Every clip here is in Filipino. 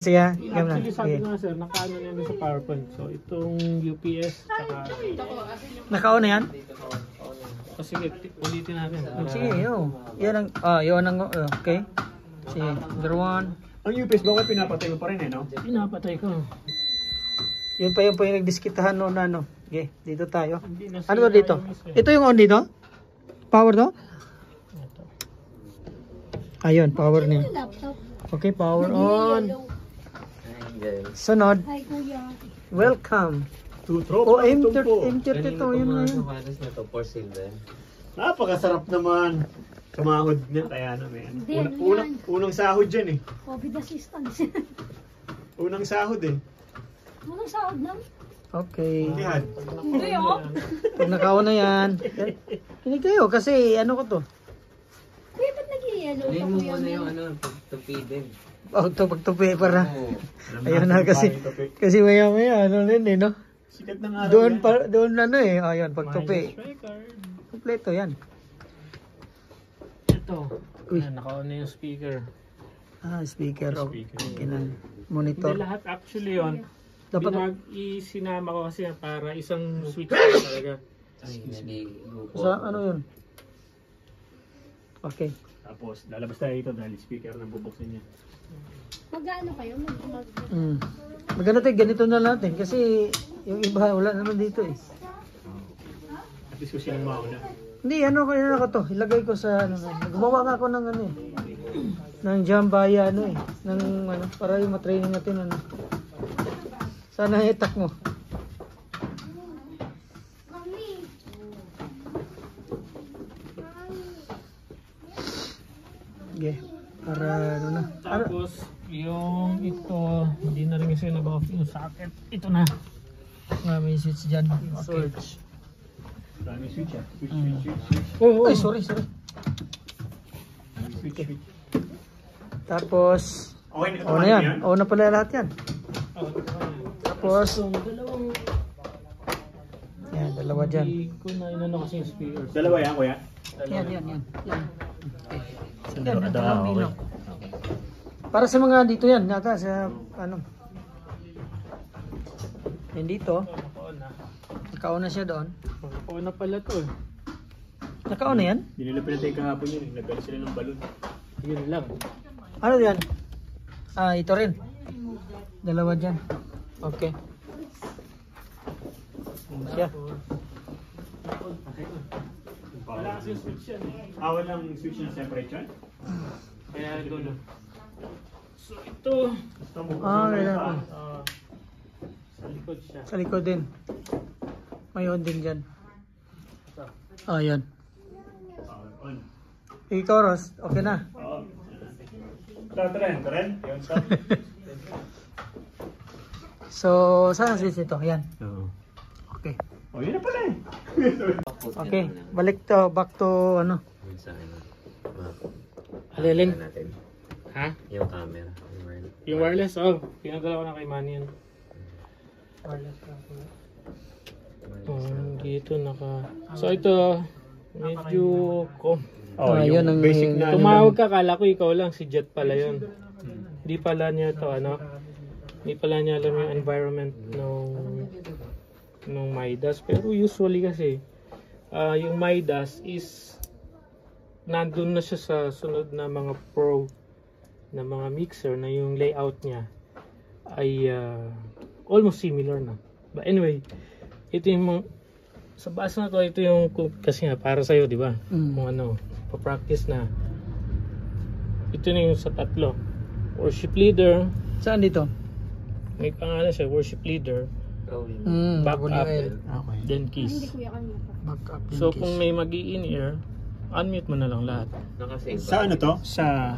Siya, Actually, sabi nga sir, nakaano na yan sa PowerPoint. So, itong UPS, saka... Naka-on na yan? O sige, ulitin natin. Sige, yun. Yan ang, okay. Sige, 01. Ang UPS, bakit pinapatay mo pa rin no? Pinapatay ko. Yun pa yung nagdiskitahan noon na ano. Okay, dito tayo. Ano to dito? Ito yung on dito? Power to? Ayun, power niya. Okay, power on. Sunod. Welcome. M32 yun na yun. Napakasarap naman. Kamahod niya, kaya naman. Unang sahod dyan eh. COVID assistance. Unang sahod eh. Unang sahod lang? Okay. Hindi oh. Pag nakaon na yan. Hindi kayo kasi ano ko to. Kuya, ba't nag-i-yellow? Hindi mo muna yung pagtupi din. Pagtupi para. Ayun na kasi maya ano rin eh no. Sikat ng araw. Doon ano eh. Ayun, pagtupi. Kompleto yan. Ito. Naka-on na yung speaker. Speaker. Okay na. Monitor. Hindi lahat actually yun. Dapat isinama ko kasi para isang switch talaga. sa ano yun? Okay. Tapos lalabas tayo dito dahil speaker na bubuksan niya. Mag-ano kayo? Maganda tayo, ganito na natin kasi yung iba wala naman dito eh. At least kasi yung mauna. Hindi, ano ko to, ilagay ko sa ano, gumawa nga ako ng ano eh. Ng Jambaya ano eh, ng ano para yung ma-training natin ano. Sana itak mo. Okay, para ano na. Tapos yung ito, hindi na rin kasi nag-off yung socket. Ito na. May switch dyan. Okay. Dami switch ah. Oh, Ay, sorry. Switch. Tapos, Okay, na yan. Oo na pala lahat yan. Tapos, yan, dalawa dyan. Hindi ko na inano kasi yung speaker. Dalawa yan, kuya? Yan. Okay. Yan, okay. Para sa mga dito yan, nata sa ano. Yan dito. Nakaon na siya doon. Nakaon na pala to eh. Nakaon na yan? Dinilapin natin kahapon yun. Nagdala sila ng balon. Yun lang. Ano yan? Ito rin. Dalawa dyan. Okay. Yan siya. Wala kasi yung switch yan eh. Walang switch na separate yan? Kaya doon. So ito. Kailangan. Sa likod siya. Sa likod din. May on din dyan. Yan. On. Ikaw, Ross. Okay na. Oo. Tren. Yun, stop. So, saan ang switch ito? Yan. Oo. Okay. Yun na pala eh. Okay. Back to ano. Alilin? natin. Ha? Yung camera. Yung wireless? Oh, pinagdala ko na kay Manny yun. Dito naka... So ito, medyo... yun ang basic na. Tumawag ka, kala ko ikaw lang, si Jet pala yun. Hindi pala niya to ano. Hindi pala niya alam yung environment nung Midas. Pero usually kasi, yung Midas is nandun na siya sa sunod na mga pro na mga mixer na yung layout niya ay almost similar na. But anyway, ito yung sa base na to, ito yung kasi nga para sa'yo, di ba? Kung ano, pa-practice na. Ito na yung sa tatlo. Worship leader. Saan dito? May pangalan siya, worship leader. Backup. Okay. Then keys. Backup. So kung may mag-i-in-ear, unmute mo na lang lahat. Sa ano to? Sa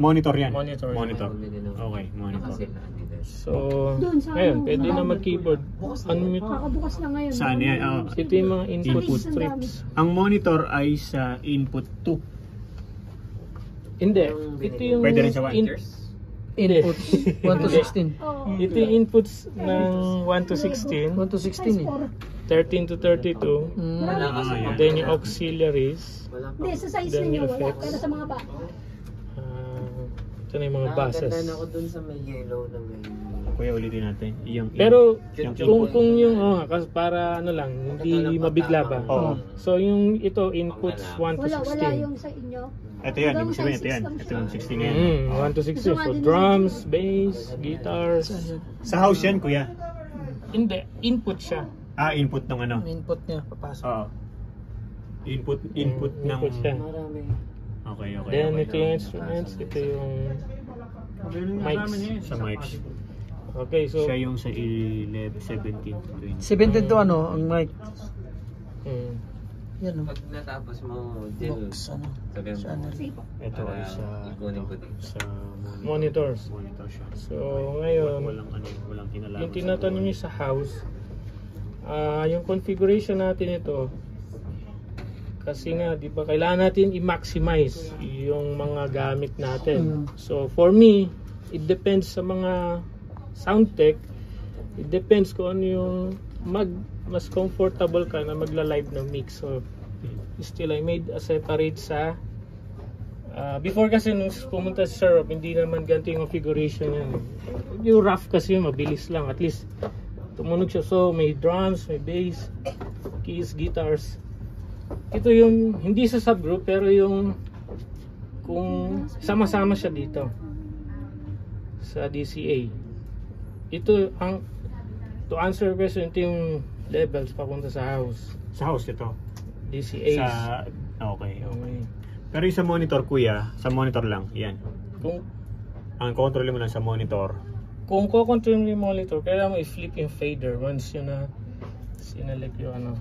monitor yan? Monitor. Okay, monitor. So, ngayon, pwede na mag-keyboard. Unmute. Kakabukas lang ngayon. Saan yan? Ito yung mga input strips. Ang monitor ay sa input 2. Hindi. Ito yung Pwede rin sa 1. Inputs. 1 to 16. Ito yung inputs ng 1 to 16. 1 to 16 eh. 13 to 32. Then yung auxiliaries. Hindi, sa size ninyo wala. Pero sa mga bata. Ito na yung mga buses. Nakaganda ako dun sa may yellow na may... Kuya, ulitin natin. Pero yung kung yung kasi para ano lang, hindi mabigla ba? Oo. So yung ito inputs 1 to 16. Wala yung sa inyo. Ito yan, ibig sabihin, ito yan. Ito yung 16 na yan. 1 to 16. So drums, bass, guitars. Sa house yan, kuya? Hindi, input siya. Input ng ano? Input niya, papasok. Oo. Input ng... Input siya. Marami. Okay. Then ito yung instruments, ito yung mics. Sa mics. Okay, so Siya yung sa 11, 17, 20. 17 to ano, ang mic. Yan o. Pag natapos mo, Jill, Box, ano. sabihin mo. Channel. Ito ay sa... Ikunin ko din. Sa monitors. monitor siya. So ngayon, Walang kinalaman. yung tinatanong nyo sa house, yung configuration natin ito, kasi nga, di ba, kailangan natin i-maximize yung mga gamit natin. So for me, it depends sa mga sound tech, it depends kung ano yung mas comfortable ka na magla-live ng mix. So still I made a separate sa before kasi nung pumunta sa Syrup, hindi naman ganito yung configuration yan. Yung rough kasi mabilis lang, at least tumunog siya. So may drums, may bass, keys, guitars. Ito yung hindi sa subgroup pero yung kung sama-sama siya dito sa DCA. Ito ang to answer your question, ito yung levels papunta sa house. Sa house ito? DCA. Okay. Pero yung sa monitor, kuya, sa monitor lang, yan. Ang control mo lang sa monitor. Kung ko-control mo yung monitor, kailangan mo i-flip yung fader once yun na sinelect yung ano.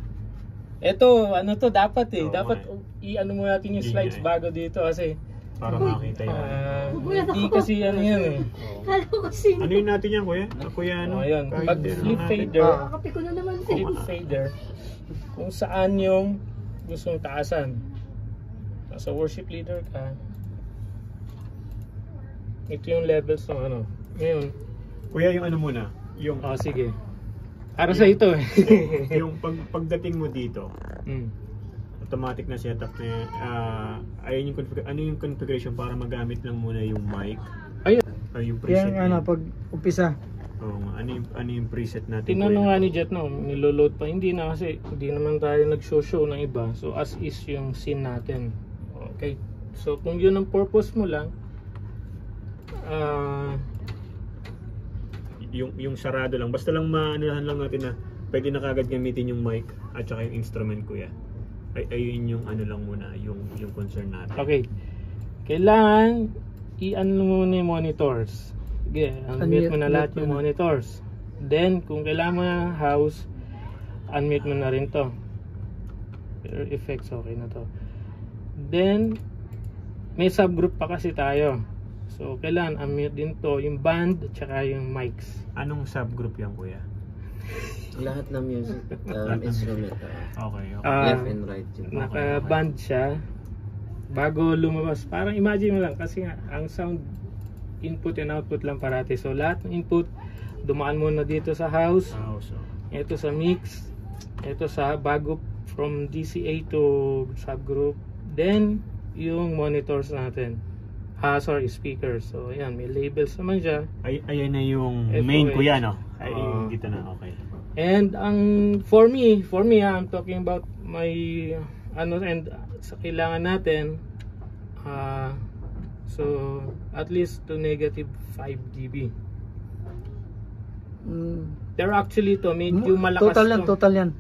Ito, ano to, dapat dapat i-ano mo natin yung slides bago dito kasi para makita yan. hindi kasi ano yan eh. Kala ko kasi. Ano yun natin yan, kuya? Kuya, ano? Ayan, Kahit pag ano flip natin. fader, Kape ko na naman siya. flip fader, kung saan yung gusto mong taasan. Sa worship leader ka, ito yung levels ng ano. Ngayon, Kuya, yung ano muna? Yung, sige. Para sa ito eh. yung pagdating mo dito, automatic na setup na ayun yung ano yung configuration para magamit lang muna yung mic. Ayun. Or yung preset. Yan ano, pag umpisa. Ano yung preset natin? Tinanong nga ni Jet no, niloload pa. Hindi na kasi, hindi naman tayo nag-show ng iba. So as is yung scene natin. Okay. So kung yun ang purpose mo lang, yung sarado lang. Basta lang maanahan lang natin na pwede na kagad gamitin yung mic at saka yung instrument, kuya. Ayun yung ano lang muna, yung concern natin. okay. Kailangan i-ano muna yung monitors. Sige, unmute mo na lahat yung monitors. Then, kung kailangan mo ng house, unmute mo na rin to. Pero effects, okay na to. Then, may subgroup pa kasi tayo. So, kailangan unmute din to, yung band at saka yung mics. Anong subgroup yan, kuya? Lahat ng music, instrument. Okay. Left and right. Naka-band siya. Bago lumabas, parang imagine mo lang kasi nga, ang sound input and output lang parati. So, lahat ng input, dumaan muna dito sa house. Ito sa mix. Ito sa bago from DCA to subgroup. Then, yung monitors natin. Speakers. So, ayan, may labels naman siya. Ayan na yung FOH. main, kuya, no? Yung dito na, okay. And for me, I'm talking about my and sa kailangan natin so at least to negative 5 dB. Pero actually to medyo malakas Total yan.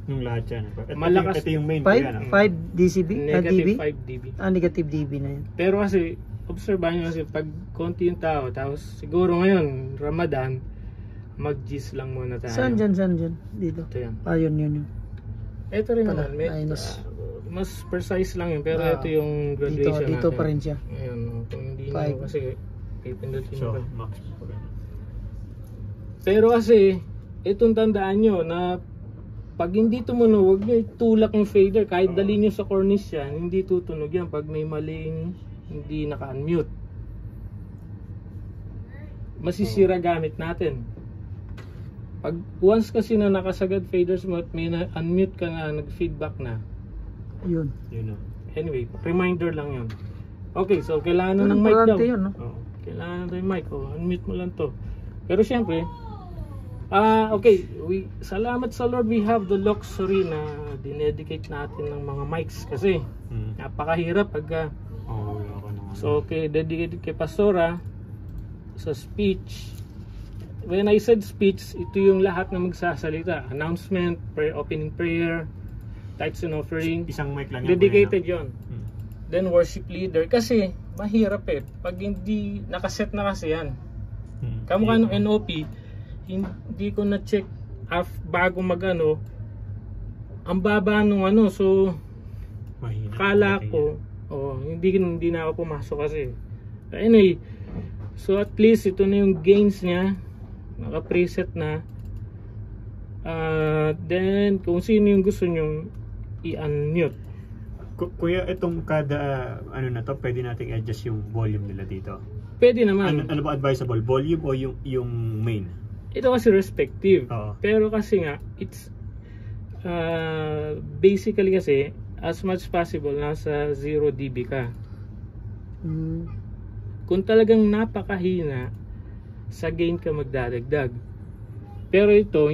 Yung lahat yan. Malakas. Ito yung main, 5 kuya, no? dB? Negative dB? 5 dB. Negative dB na yan. Pero kasi obserbahan nyo kasi pag konti yung tao, tapos siguro ngayon Ramadan, mag-gis lang muna tayo. Saan dyan? Dito. Ito yan. Yun. Ito rin Pala, naman. Mas precise lang yun. Pero ito yung Dito graduation natin. Dito pa rin siya. Ayan. Kung hindi Five. mo kasi pipindutin So, mo. max. Pero kasi, itong tandaan nyo na pag hindi tumunog, huwag nyo itulak yung fader. Kahit dali nyo sa cornice yan, hindi tutunog yan pag may maling hindi naka-unmute. Masisira gamit natin. Pag once kasi na nakasagad faders mo at may unmute ka na, nag-feedback na. Yun. Yun, no? Anyway, reminder lang yun. Okay, so kailangan na ng mic daw. Importante yun, no? Oo. Kailangan na yung mic. Unmute mo lang to. Pero syempre, okay, salamat sa Lord, we have the luxury na dinedicate natin ng mga mics kasi napakahirap pagka so okay, dedicated kay Pastora sa speech. When I said speech, ito yung lahat na magsasalita. Announcement, opening prayer, tithes and offering. Isang mic lang yan. Dedicated yon. Then worship leader. Kasi mahirap pag hindi nakaset na kasi yan. Kamukha ng NOP, hindi ko na-check bago mag-ano. Ang baba nung so Mahina. kala ko, hindi na ako pumasok kasi. Anyway, so at least ito na yung gains niya. Naka-preset na. Then kung sino yung gusto nyong i-unmute. Kuya, itong kada na to, pwede nating adjust yung volume nila dito. Pwede naman. Ano ba advisable? Volume o yung main? Ito kasi respective. Oo. Pero kasi nga, it's basically kasi, as much possible, nasa 0 dB ka. Kung talagang napakahina, sa gain ka magdadagdag. Pero ito,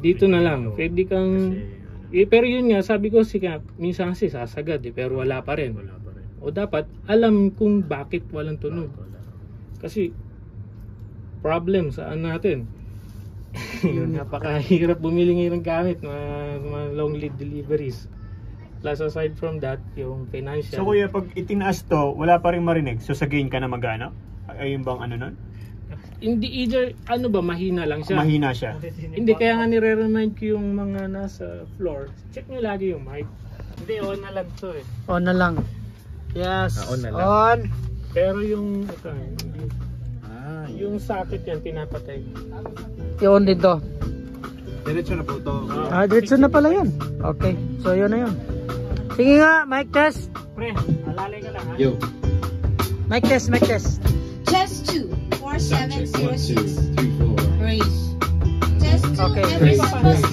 dito na lang. Pwede kang... pero yun nga, sabi ko minsan kasi sasagad pero wala pa rin. O dapat, alam kung bakit walang tunog. Kasi, problem saan natin. Napakahirap bumili ngayon ng gamit, mga long lead deliveries. Plus aside from that, yung financial. So kuya, pag itinaas to, wala pa rin marinig. So sa gain ka na mag-ano? Ayun bang nun? Hindi either, mahina lang siya. Mahina siya. Hindi, kaya nga nire-remind ko yung mga nasa floor. Check nyo lagi yung mic. Hindi, on na lang to eh. On na lang. Yes. On na lang. On. Pero yung, yung socket yan, pinapatay. I-on din to. Diretso na po to. Diretso na pala yan. Okay. So yun na yun. Sige nga, mic test. Pre, alalay ka lang ha. Yo. Mic test, mic test. Test 2 1, 2, 4706. 3, 4. Praise. Test 2. Okay. Every Praise. supposed